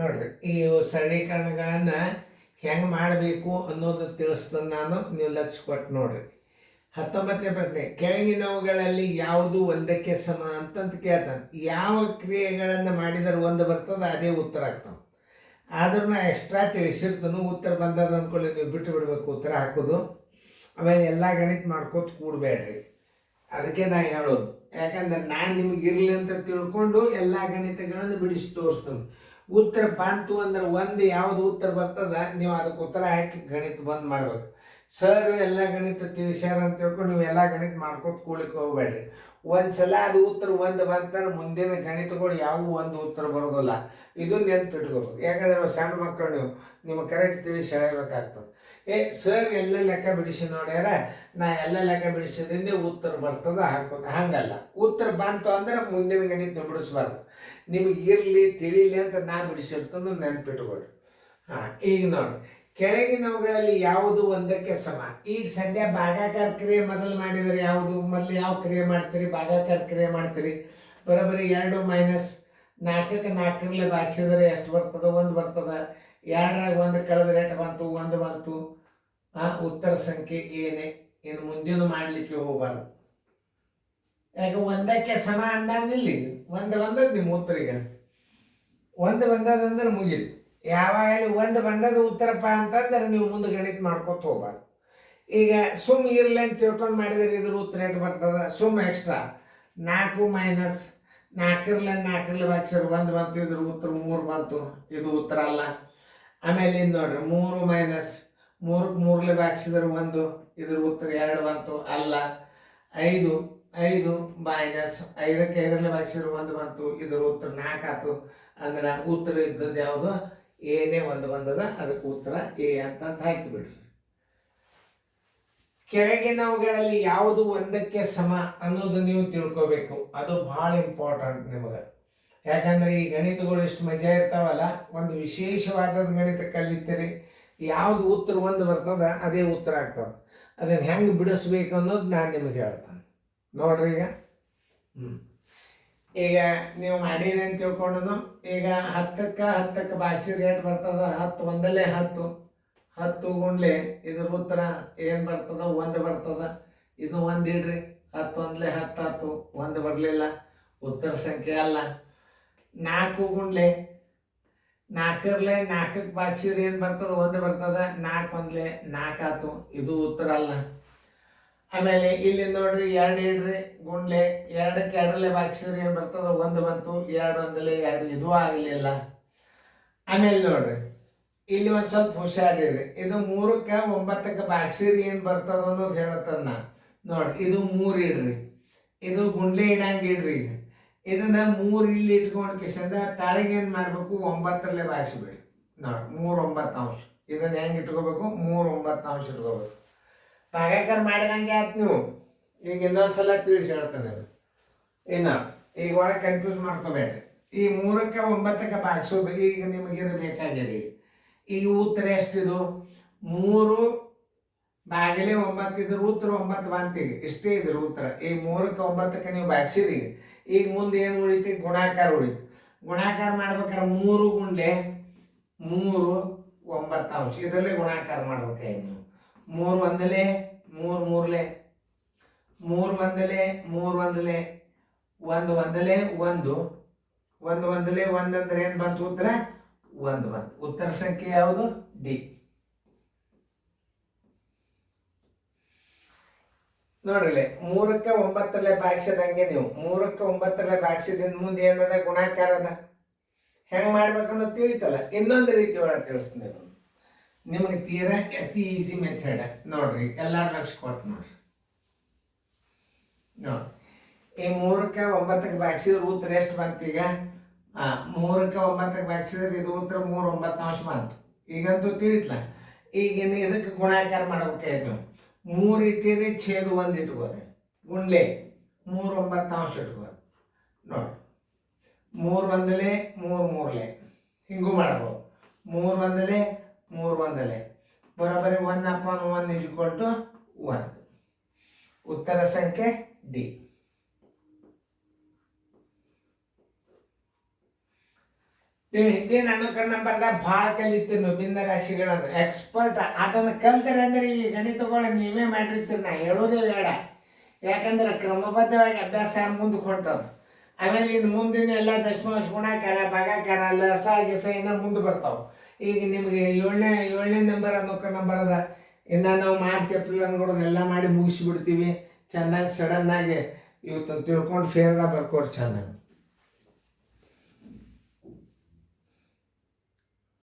ನೋಡ್ರಿ ಈ ಸರಳೀಕರಣಗಳನ್ನು ಹೆಂಗೆ ಮಾಡಬೇಕು ಅನ್ನೋದು ತಿಳಿಸ್ತಾನೆ ನಾನು, ನೀವು ಲಕ್ಷ್ಯ ಕೊಟ್ಟು ನೋಡ್ರಿ. 19ನೇ ಪ್ರಶ್ನೆ, ಕೆಳಗಿನವುಗಳಲ್ಲಿ ಯಾವುದು ಒಂದಕ್ಕೆ ಸಮ ಅಂತಂತ ಕೇಳ್ತಾನೆ. ಯಾವ ಕ್ರಿಯೆಗಳನ್ನು ಮಾಡಿದರೆ ಒಂದು ಬರ್ತದೆ ಅದೇ ಉತ್ತರ ಆಗ್ತಾವೆ. ಆದ್ರೂ ನಾ ಎಕ್ಸ್ಟ್ರಾ ತಿಳಿಸಿರ್ತಾನು, ಉತ್ತರ ಬಂದದ ಅಂದ್ಕೊಳ್ಳಿ ನೀವು ಬಿಟ್ಟು ಬಿಡಬೇಕು ಉತ್ತರ ಹಾಕೋದು. ಆಮೇಲೆ ಎಲ್ಲ ಗಣಿತ ಮಾಡ್ಕೋತ ಕೂಡಬೇಡ್ರಿ, ಅದಕ್ಕೆ ನಾ ಹೇಳೋದು. ಯಾಕಂದ್ರೆ ನಾನು ನಿಮಗೆ ಇರಲಿ ಅಂತ ತಿಳ್ಕೊಂಡು ಎಲ್ಲ ಗಣಿತಗಳನ್ನು ಬಿಡಿಸಿ ತೋರಿಸ್ತೀನಿ. ಉತ್ತರ ಬಂತು ಅಂದ್ರೆ ಒಂದು ಯಾವುದು ಉತ್ತರ ಬರ್ತದ ನೀವು ಅದಕ್ಕೆ ಉತ್ತರ ಹಾಕಿ ಗಣಿತ ಬಂದ್ ಮಾಡ್ಬೇಕು. ಸರ್ ಎಲ್ಲ ಗಣಿತ ತಿಳಿಸ್ಯಾರ ಅಂತ ತಿಳ್ಕೊಂಡು ನೀವು ಎಲ್ಲ ಗಣಿತ ಮಾಡ್ಕೋತ ಕೂಡ್ಲಿಕ್ಕೆ ಹೋಗ್ಬೇಡ್ರಿ. ಒಂದ್ಸಲ ಅದು ಉತ್ತರ ಒಂದು ಬಂತಾರೆ ಮುಂದಿನ ಗಣಿತಗಳು ಯಾವುವು ಒಂದು ಉತ್ತರ ಬರೋದಿಲ್ಲ. ಇದು ನೆನ್ಪಿಟ್ಕೋಬೇಕು. ಯಾಕಂದ್ರೆ ಸಣ್ಣ ಮಕ್ಕಳು ನಿಮಗೆ ಕರೆಕ್ಟ್ ತಿಳಿಸಿ ಹೇಳಬೇಕಾಗ್ತದೆ. ಸರ್ ಎಲ್ಲ ಲೆಕ್ಕ ಬಿಡಿಸಿ ನೋಡ್ಯಾರ, ನಾ ಎಲ್ಲ ಲೆಕ್ಕ ಬಿಡಿಸಿದ್ರಿಂದ ಉತ್ತರ ಬರ್ತದೆ ಹಾಕೋದು, ಹಂಗಲ್ಲ. ಉತ್ತರ ಬಂತು ಅಂದ್ರೆ ಮುಂದಿನ ಗಣಿತ ಬಿಡಿಸ್ಬಾರ್ದು. ನಿಮಗೆ ಇರಲಿ ತಿಳಿಲಿ ಅಂತ ನಾ ಬಿಡಿಸಿರ್ತಂದು ನೆನ್ಪಿಟ್ಕೊಳ್ರಿ. ಈಗ ನೋಡಿ, ಕೆಳಗಿನವುಗಳಲ್ಲಿ ಯಾವುದು ಒಂದಕ್ಕೆ ಸಮ. ಈಗ ಸದ್ಯ ಭಾಗಾಕಾರ ಕ್ರಿಯೆ ಮೊದಲು ಮಾಡಿದರೆ ಯಾವುದು? ಮೊದಲು ಯಾವ ಕ್ರಿಯೆ ಮಾಡ್ತೀರಿ? ಭಾಗಾಕಾರ ಕ್ರಿಯೆ ಮಾಡ್ತೀರಿ. ಬರೋಬ್ಬರಿ 2 ಮೈನಸ್ 4ಕ್ಕೆ 4ರಲ್ಲಿ ಭಾಗಿಸಿದರೆ ಎಷ್ಟು ಬರ್ತದೆ? 1 ಬರ್ತದೆ. 2ರಾಗ 1 ಕಳೆದ್ರೆ ಎಷ್ಟು ಬಂತು? 1 ಬಂತು. ಉತ್ತರ ಸಂಖ್ಯೆ ಏನೇ. ಇನ್ನು ಮುಂದಿನ ಮಾಡಲಿಕ್ಕೆ ಹೋಗಬಾರ್ದು. ಯಾಕೆ ಒಂದಕ್ಕೆ ಸಮ ಅಂದಂಗಿಲ್ಲ. ಒಂದು ಬಂದದ್ದು ನಿಮ್ಮ ಉತ್ತರಿಗೆ, ಒಂದು ಬಂದದಂದ್ರೆ ಮುಗೀತು. ಯಾವಾಗಲೂ ಒಂದು ಬಂದದ್ದು ಉತ್ತರಪ್ಪ ಅಂತಂದ್ರೆ ನೀವು ಮುಂದೆ ಗಣಿತ ಮಾಡ್ಕೊತ ಹೋಗ್ಬಾರ್ದು. ಈಗ ಸುಮ್ ಇರಲಿ ಅಂತ ತಿಳ್ಕೊಂಡು ಮಾಡಿದರೆ ಇದ್ರ ಉತ್ತರ ಎಷ್ಟು ಬರ್ತದೆ? ಸುಮ್ ಎಕ್ಸ್ಟ್ರಾ 4 ಮೈನಸ್ 4ರಲ್ಲಿ ಭಾಗಿಸಿದ್ರೆ 1 ಬಂತು, ಇದ್ರ ಉತ್ತರ 3 ಬಂತು. ಇದು ಉತ್ತರ ಅಲ್ಲ. ಆಮೇಲೆ ಇನ್ನು ನೋಡ್ರಿ, 3 ಮೈನಸ್ 3ರಲ್ಲಿ ಭಾಗಿಸಿದ್ರೆ 1, ಇದ್ರ ಉತ್ತರ 2 ಬಂತು, ಅಲ್ಲ. 5 ಮೈನಸ್ 5ಕ್ಕೆ 5ರಲ್ಲಿ ಭಾಗಿಸಿದ್ರೆ 1 ಬಂತು, ಇದ್ರ ಉತ್ತರ 4 ಆಯ್ತು. ಅಂದ್ರೆ ಉತ್ತರ ಇದ್ದದ್ದು ಯಾವುದು? ಏನೇ ಒಂದು ಬಂದದ, ಅದಕ್ಕೆ ಉತ್ತರ ಎ ಅಂತ ಹಾಕಿಬಿಡ್ರಿ. ಕೆಳಗಿನವುಗಳಲ್ಲಿ ಯಾವುದು ಒಂದಕ್ಕೆ ಸಮ ಅನ್ನೋದು ನೀವು ತಿಳ್ಕೋಬೇಕು. ಅದು ಭಾಳ ಇಂಪಾರ್ಟೆಂಟ್ ನಿಮಗೆ. ಯಾಕಂದ್ರೆ ಈ ಗಣಿತಗಳು ಎಷ್ಟು ಮಜಾ ಇರ್ತಾವಲ್ಲ, ಒಂದು ವಿಶೇಷವಾದ ಗಣಿತ ಕಲಿತೀರಿ. ಯಾವುದು ಉತ್ತರ ಒಂದು ಬರ್ತದ ಅದೇ ಉತ್ತರ ಆಗ್ತದೆ. ಅದನ್ನು ಹೆಂಗೆ ಬಿಡಿಸ್ಬೇಕು ಅನ್ನೋದು ನಾನು ನಿಮಗೆ ಹೇಳ್ತೇನೆ. ನೋಡ್ರಿ ಈಗ ನೀವು ಮಾಡೀರಿ ಅಂತ ತಿಳ್ಕೊಂಡು, ಈಗ 10ಕ್ಕೆ ಭಾಗಿಸಿದ್ರೆ ಎಷ್ಟು ಬರ್ತದ? 10 ಒಂದಲೇ 10 ಗುಂಡ್ಲೆ ಇದ್ರ ಉತ್ತರ ಏನು ಬರ್ತದ? 1 ಬರ್ತದ. ಇದು 1 ಇಡ್ರಿ, 10 ಒಂದಲೇ 10 ಆಯ್ತು, 1 ಬರಲಿಲ್ಲ, ಉತ್ತರ ಸಂಖ್ಯೆ ಅಲ್ಲ. 4 ಗುಂಡ್ಲೆ 4ರಲ್ಲಿ 4ಕ್ಕೆ ಭಾಗಿಸಿದ್ರೆ ಏನು ಬರ್ತದ? 1 ಬರ್ತದ. 4 ಒಂದಲೇ 4 ಆಯ್ತು, ಇದು ಉತ್ತರ ಅಲ್ಲ. ಆಮೇಲೆ ಇಲ್ಲಿ ನೋಡ್ರಿ, 2 ಇಡ್ರಿ, ಗುಂಡ್ಲೆ 2ಕ್ಕೆ 2ರಲ್ಲಿ ಭಾಗಿಸಿದ್ರೆ ಏನು ಬರ್ತದ? 1 ಬಂತು. 2 ಒಂದಲೇ 2, ಇದು ಆಗಲಿಲ್ಲ. ಆಮೇಲೆ ನೋಡ್ರಿ, ಇಲ್ಲಿ ಒಂದು ಸ್ವಲ್ಪ ಹುಷಾರಿರಿ. ಇದು 3ಕ್ಕೆ 9ಕ್ಕೆ ಭಾಗಿಸಿದ್ರೆ ಏನು ಬರ್ತದ ಅನ್ನೋದು ಹೇಳತ್ತನ್ನ ನೋಡ್ರಿ. ಇದು 3 ಇಡ್ರಿ, ಇದು ಗುಂಡ್ಲೆ ಇಡಂಗೆ ಇಡ್ರಿ. ಈಗ ಇದನ್ನ 3 ಇಲ್ಲಿ ಇಟ್ಕೊಂಡು ಕಿಸಂದ ತಾಳಿಗೆ ಏನು ಮಾಡಬೇಕು? 9ರಲ್ಲೇ ಭಾಗಿಸ್ಬಿಡ್ರಿ. ನೋಡಿ 3 9 ಇದನ್ನ ಹೆಂಗೆ ಇಟ್ಕೋಬೇಕು? 3 9 ಇಟ್ಕೋಬೇಕು. ಭಾಗಾಕಾರ ಮಾಡಿದಂಗೆ ಆಯ್ತು. ನೀವು ಈಗ ಇನ್ನೊಂದ್ಸಲ ತಿಳಿಸಿ ಹೇಳ್ತಾನೆ ಅದು. ಇನ್ನು ಈಗ ಒಳಗೆ ಕನ್ಫ್ಯೂಸ್ ಮಾಡ್ಕೋಬೇಡ್ರಿ. ಈ 3ಕ್ಕೆ 9ಕ್ಕೆ ಭಾಗಿಸೋದು ಈಗ ನಿಮಗಿದು ಬೇಕಾಗಿದೆ. ಈಗ ಉತ್ತರ ಎಷ್ಟಿದು? 3 ಭಾಗಿಲೆ 9 ಇದ್ರ ಉತ್ತರ 9 ಬಂತೀಗ. ಇಷ್ಟೇ ಇದ್ರ ಉತ್ತರ. ಈ 3ಕ್ಕೆ 9ಕ್ಕೆ ನೀವು ಭಾಗಿಸಿರಿ. ಈಗ ಮುಂದೆ ಏನು ಉಳಿತು? ಗುಣಾಕಾರ ಉಳಿತು. ಗುಣಾಕಾರ ಮಾಡ್ಬೇಕಾದ್ರೆ 3 ಗುಂಡ್ಲೆ 3 9 ಇದರಲ್ಲೇ ಗುಣಾಕಾರ ಮಾಡ್ಬೇಕಾಗಿ ನೀವು. 3 ಒಂದಲೇ 3 ಮೂರಲೆ 3 ಒಂದಲೇ 3 ಒಂದಲೇ 1 ಒಂದಲೇ 1 1 ಒಂದಲೇ 1 ಅಂದ್ರೆ ಏನು ಬಂತು? ಉತ್ತರ 1 ಬಂತು. ಉತ್ತರ ಸಂಖ್ಯೆ ಯಾವುದು? ಡಿ. ನೋಡ್ರಿ, 3ಕ್ಕೆ 9ರಲ್ಲೇ ಭಾಗಿಸಿದಂಗೆ ನೀವು 3ಕ್ಕೆ 9ರಲ್ಲೇ ಭಾಗಿಸಿದಿಂದ ಮುಂದೆ ಏನದ? ಗುಣಾಕಾರ ಅದ. ಹೆಂಗೆ ಮಾಡ್ಬೇಕನ್ನೋ ತಿಳಿತಲ್ಲ. ಇನ್ನೊಂದು ರೀತಿ ಒಳಗೆ ತಿಳಿಸ್ತೀನಿ ನಿಮಗೆ. ತೀರಾ ಅತಿ ಈಸಿ ಮೆಥಡ್ ನೋಡ್ರಿ, ಎಲ್ಲಾರು ಲಕ್ಷ ಕೊಟ್ಟು ನೋಡ್ರಿ. ನೋಡಿ, ಈ 3ಕ್ಕೆ 9ಕ್ಕೆ ಭಾಗಿಸಿದ್ರೆ ಉತ್ತರ ಎಷ್ಟು ಬಂತು? ಈಗ 3ಕ್ಕೆ 9ಕ್ಕೆ ಭಾಗಿಸಿದ್ರೆ ಇದು ಉತ್ತರ 3 9 ಬಂತು. ಈಗಂತೂ ತಿಳಿತ್ಲ. ಈಗ ಇದಕ್ಕೆ ಗುಣಾಕಾರ ಮಾಡ್ಬೇಕಾಯ್ತು. ನೀವು 3 ಇಟ್ಟಿರಿ, ಛೇದ 1 ಇಟ್ಕೋರಿ, ಗುಂಡ್ಲೆ 3 9 ಇಟ್ಕೋರಿ. ನೋಡಿ, 3 ಒಂದಲೇ 3 ಮೂರಲೆ ಹಿಂಗೂ ಮಾಡ್ಬೋದು. 3 ಒಂದಲೇ 3 ಒಂದಲೇ ಬರೋಬ್ಬರಿ 1/1 = 1. ಉತ್ತರ ಸಂಖ್ಯೆ ಡಿ. ನೀವು ಹಿಂದಿನ ಅನುಕರ ನಂಬರ್ದಾಗ ಭಾಳ ಕಲಿತೀರಿ ನೀವು ಭಿನ್ನ ರಾಶಿಗಳನ್ನು ಎಕ್ಸ್ಪರ್ಟ್. ಅದನ್ನು ಕಲ್ತೀರಿ ಅಂದ್ರೆ ಈ ಗಣಿತಗಳು ನೀವೇ ಮಾಡಿರ್ತೀರಿ, ನಾ ಹೇಳೋದೇ ಬೇಡ. ಯಾಕಂದ್ರೆ ಕ್ರಮಬದ್ಧವಾಗಿ ಅಭ್ಯಾಸ ಮುಂದಕ್ಕೆ ಹೊಂಟದು. ಆಮೇಲೆ ಇನ್ನು ಮುಂದಿನ ಎಲ್ಲ ದಶಮಾಂಶ ಗುಣಾಕಾರ ಭಾಗಾಕಾರ ಲಸ ಗಿಸ ಇನ್ನು ಮುಂದೆ ಬರ್ತಾವೆ. ಈಗ ನಿಮಗೆ ಏಳನೇ ನಂಬರ್ ಅನುಕರ ನಂಬರ್ ಅದ. ಇನ್ನು ನಾವು ಮಾರ್ಚ್ ಏಪ್ರಿಲ್ ಅನ್ಕೊಡೋದು ಎಲ್ಲ ಮಾಡಿ ಮುಗಿಸಿಬಿಡ್ತೀವಿ. ಚೆಂದಾಗಿ ಸಡನ್ನಾಗಿ ಇವತ್ತು ತಿಳ್ಕೊಂಡು ಫೇರ್ದಾಗ ಬರ್ಕೋರಿ ಚೆನ್ನಾಗಿ.